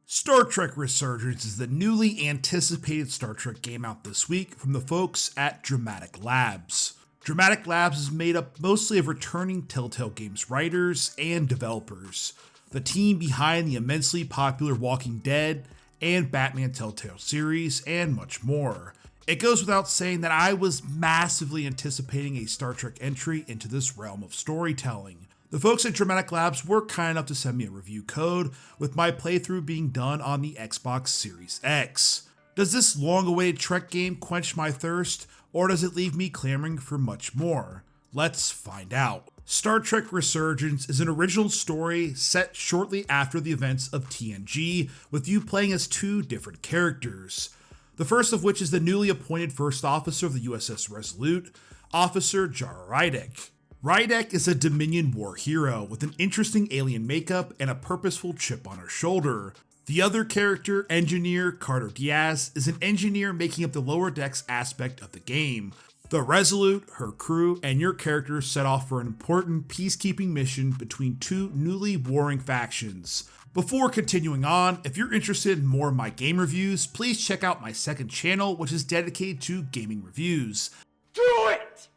Star Trek Resurgence is the newly anticipated Star Trek game out this week from the folks at Dramatic Labs. Dramatic Labs is made up mostly of returning Telltale Games writers and developers, the team behind the immensely popular Walking Dead and Batman Telltale series, and much more. It goes without saying that I was massively anticipating a Star Trek entry into this realm of storytelling. The folks at Dramatic Labs were kind enough to send me a review code, with my playthrough being done on the Xbox Series X. Does this long-awaited Trek game quench my thirst, or does it leave me clamoring for much more? Let's find out. Star Trek Resurgence is an original story set shortly after the events of TNG, with you playing as two different characters. The first of which is the newly appointed first officer of the USS Resolute, Officer Rydek. Rydek is a Dominion War hero with an interesting alien makeup and a purposeful chip on her shoulder. The other character, Engineer Officer Diaz, is an engineer making up the lower decks aspect of the game. The Resolute, her crew, and your character set off for an important peacekeeping mission between two newly warring factions. Before continuing on, if you're interested in more of my game reviews, please check out my second channel, which is dedicated to gaming reviews. Do it!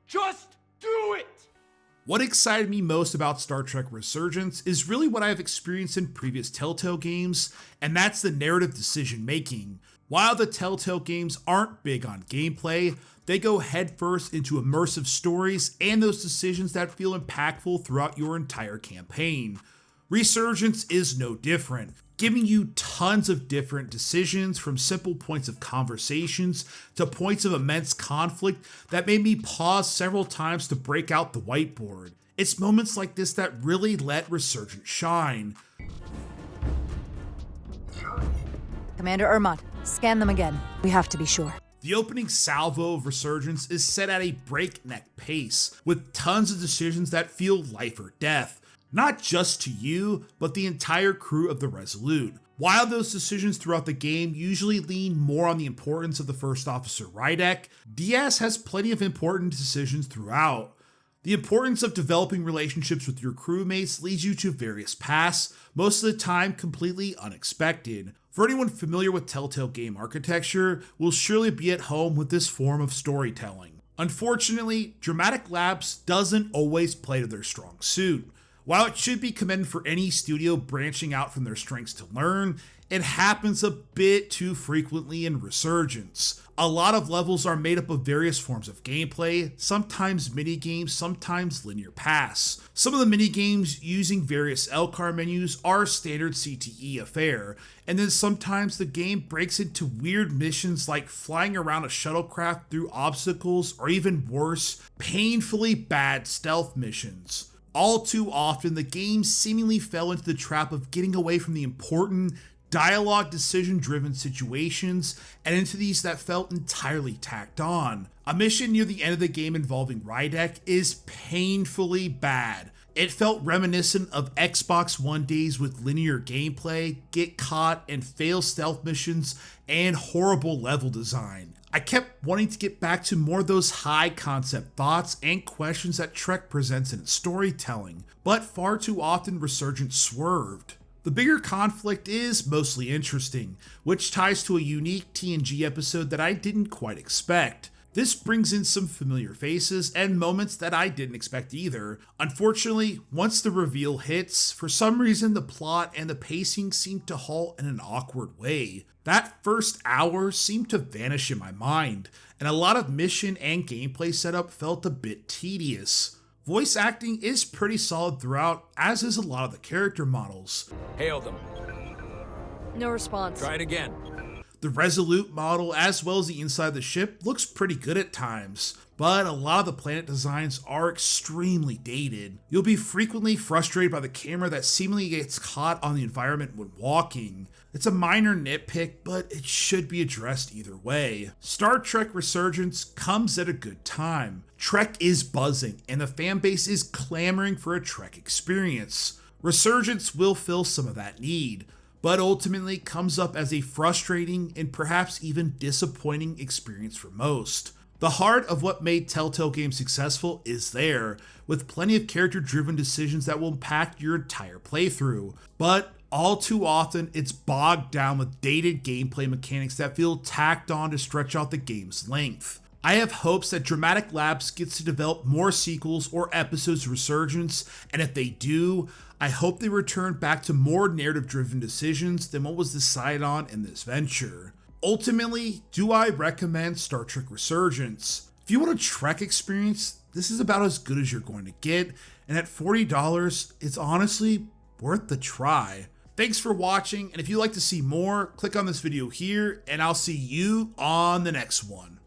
Just do it! What excited me most about Star Trek Resurgence is really what I have experienced in previous Telltale games, and that's the narrative decision making. While the Telltale games aren't big on gameplay, they go headfirst into immersive stories and those decisions that feel impactful throughout your entire campaign. Resurgence is no different, giving you tons of different decisions from simple points of conversations to points of immense conflict that made me pause several times to break out the whiteboard. It's moments like this that really let Resurgence shine. Commander Ermont, scan them again. We have to be sure. The opening salvo of Resurgence is set at a breakneck pace, with tons of decisions that feel life or death. Not just to you, but the entire crew of the Resolute. While those decisions throughout the game usually lean more on the importance of the first officer Rydek, Diaz has plenty of important decisions throughout. The importance of developing relationships with your crewmates leads you to various paths, most of the time completely unexpected. For anyone familiar with Telltale game architecture, will surely be at home with this form of storytelling. Unfortunately, Dramatic Labs doesn't always play to their strong suit. While it should be commended for any studio branching out from their strengths to learn, it happens a bit too frequently in Resurgence. A lot of levels are made up of various forms of gameplay, sometimes minigames, sometimes linear paths. Some of the minigames using various LCAR menus are standard CTE affair, and then sometimes the game breaks into weird missions like flying around a shuttlecraft through obstacles, or even worse, painfully bad stealth missions. All too often, the game seemingly fell into the trap of getting away from the important, dialogue decision-driven situations and into these that felt entirely tacked on. A mission near the end of the game involving Rydek is painfully bad. It felt reminiscent of Xbox One days with linear gameplay, get caught, and fail stealth missions, and horrible level design. I kept wanting to get back to more of those high concept thoughts and questions that Trek presents in its storytelling, but far too often Resurgence swerved. The bigger conflict is mostly interesting, which ties to a unique TNG episode that I didn't quite expect. This brings in some familiar faces and moments that I didn't expect either. Unfortunately, once the reveal hits, for some reason the plot and the pacing seem to halt in an awkward way. That first hour seemed to vanish in my mind, and a lot of mission and gameplay setup felt a bit tedious. Voice acting is pretty solid throughout, as is a lot of the character models. Hail them. No response. Try it again. The Resolute model, as well as the inside of the ship, looks pretty good at times, but a lot of the planet designs are extremely dated. You'll be frequently frustrated by the camera that seemingly gets caught on the environment when walking. It's a minor nitpick, but it should be addressed either way. Star Trek Resurgence comes at a good time. Trek is buzzing, and the fanbase is clamoring for a Trek experience. Resurgence will fill some of that need, but ultimately comes up as a frustrating and perhaps even disappointing experience for most. The heart of what made Telltale Games successful is there, with plenty of character-driven decisions that will impact your entire playthrough, but all too often it's bogged down with dated gameplay mechanics that feel tacked on to stretch out the game's length. I have hopes that Dramatic Labs gets to develop more sequels or episodes of Resurgence, and if they do, I hope they return back to more narrative-driven decisions than what was decided on in this venture. Ultimately, do I recommend Star Trek Resurgence? If you want a Trek experience, this is about as good as you're going to get, and at $40, it's honestly worth the try. Thanks for watching, and if you'd like to see more, click on this video here, and I'll see you on the next one.